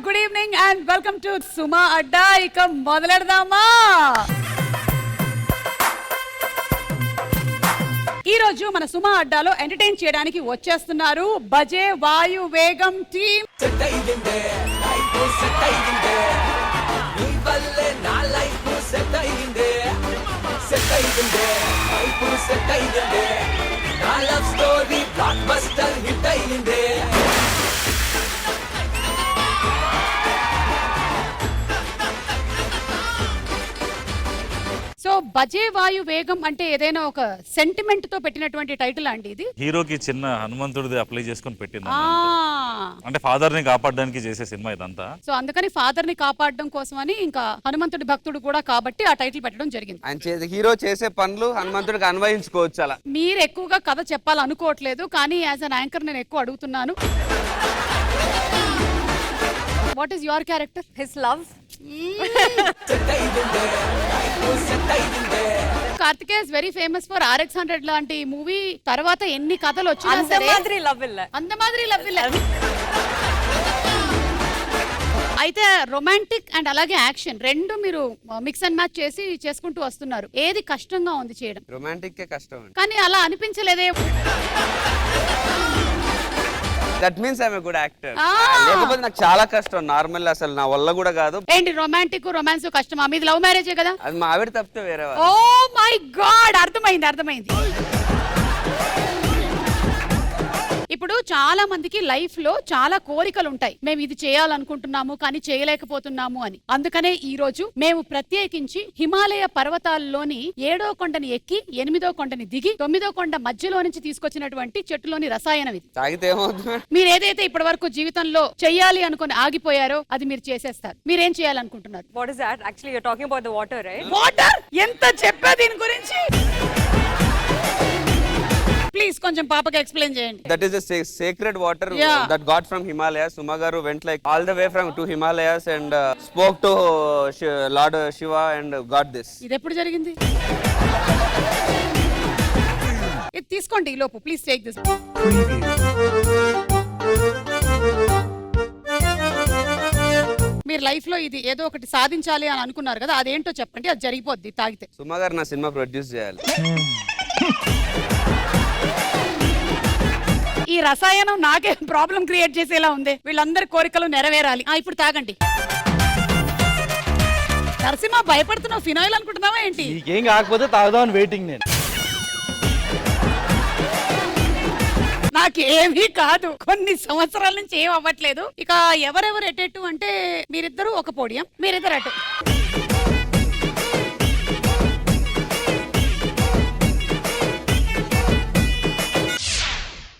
Good evening and welcome to Suma Adda. ఇక మొదలెడదామా? ఈ రోజు మన సుమా అడ్డాలో ఎంటర్టైన్ చేయడానికి వచ్చేస్తున్నారు బజే వాయు వేగం టీమ్. సో బజే వాయు వేగం అంటే ఏదైనా ఒక సెంటిమెంట్ తో పెట్టినటువంటి టైటిల్ అండి ఇది. హీరోకి చిన్న హనుమంతుడిది అప్లై చేసుకుని పెట్టింది. అంటే ఫాదర్ ని కాపాడడానికి చేసే సినిమా ఇదంతా. సో అందుకని ఫాదర్ ని కాపాడడం కోసమని ఇంకా హనుమంతుడి భక్తుడు కూడా కాబట్టి ఆ టైటిల్ పెట్టడం జరిగింది. ఆయన హీరో చేసే పనులు హనుమంతుడికి అన్వయించుకోవచ్చు. అలా మీరు ఎక్కువగా కథ చెప్పాలనుకోవట్లేదు, కానీ యాజ్ అన్ యాంకర్ నేను ఎక్కువ అడుగుతున్నాను. What is your character? His love. Karthikeya is very famous for RX100 లాంటి మూవీ తర్వాత ఎన్ని కథలు వచ్చినా సరే Andamadri love illa. అందమాదిరి లవ్ ఇల్ల. అయితే రొమాంటిక్ అండ్ అలాగే యాక్షన్ రెండు మీరు మిక్స్ అండ్ మ్యాచ్ చేసి చేసుకుంటూ వస్తున్నారు. ఏది కష్టంగా ఉంది చేయడం? రొమాంటిక్ కష్టం. కానీ అలా అనిపించలేదే. That means I'm a good actor. లేకపోతే నాకు చాలా కష్టం. నార్మల్ అసలు నా వల్ల కూడా కాదు. ఏంటి రొమాంటిక్ రొమాన్స్ కష్టమా? మీది లవ్ మ్యారేజే కదా? అది మా ఆవిడ తప్పితే వేరే వాళ్ళు. ఓ మై గాడ్, అర్థమైంది. ఇప్పుడు చాలా మందికి లైఫ్ లో చాలా కోరికలు ఉంటాయి. మేము ఇది చేయాలనుకుంటున్నాము కానీ చేయలేకపోతున్నాము అని. అందుకనే ఈ రోజు మేము ప్రత్యేకించి హిమాలయ పర్వతాల్లోని 7వ కొండని ఎక్కి 8వ కొండని దిగి 9వ కొండ మధ్యలో నుంచి తీసుకొచ్చినటువంటి చెట్టులోని రసాయనం ఇది. తాగితే ఏమవుతుంది? మీరు ఏదైతే ఇప్పటి వరకు జీవితంలో చెయ్యాలి అనుకుని ఆగిపోయారో అది మీరు చేసేస్తారు. మీరేం చేయాలనుకుంటున్నారు? What is that? Actually, you're talking about the water, right? Water ఎంత చెప్పా దీని గురించి? ప్లీజ్ కొంచెం పాపకి ఎక్స్ప్లెయిన్ చేయండి. That is a sacred water Yeah. that got from Himalayas. Suma garu went like all the way to Himalayas and spoke to Lord Shiva and got this. ఇది ఎప్పుడు జరిగింది? ఇది తీసుకోండి ఈ లోపు. Please take this. మీరు life లో ఇది ఏదో ఒకటి సాధించాలి అని అనుకున్నారు కదా, అదేంటో చెప్పండి. అది జరిగిపోద్ది తాగితే. సుమా గారు నా సినిమా ప్రొడ్యూస్ చేయాలి. ఈ రసాయనం నాకే ప్రాబ్లం క్రియేట్ చేసేలా ఉంది. వీళ్ళందరి కోరికలు నెరవేరాలి. ఇప్పుడు తాగండి. నరసింహ భయపడుతున్నావు, ఫినాయిల్ అనుకుంటున్నావా ఏంటి? నీకేం కాకపోతే తాగుదామని వెయిటింగ్ నేను. నాకేమీ కాదు, కొన్ని సంవత్సరాల నుంచి ఏం అవ్వట్లేదు. ఇక ఎవరెవరు ఎటెట్టు అంటే మీరిద్దరు ఒక పోడియం, మీరిద్దరు అటు.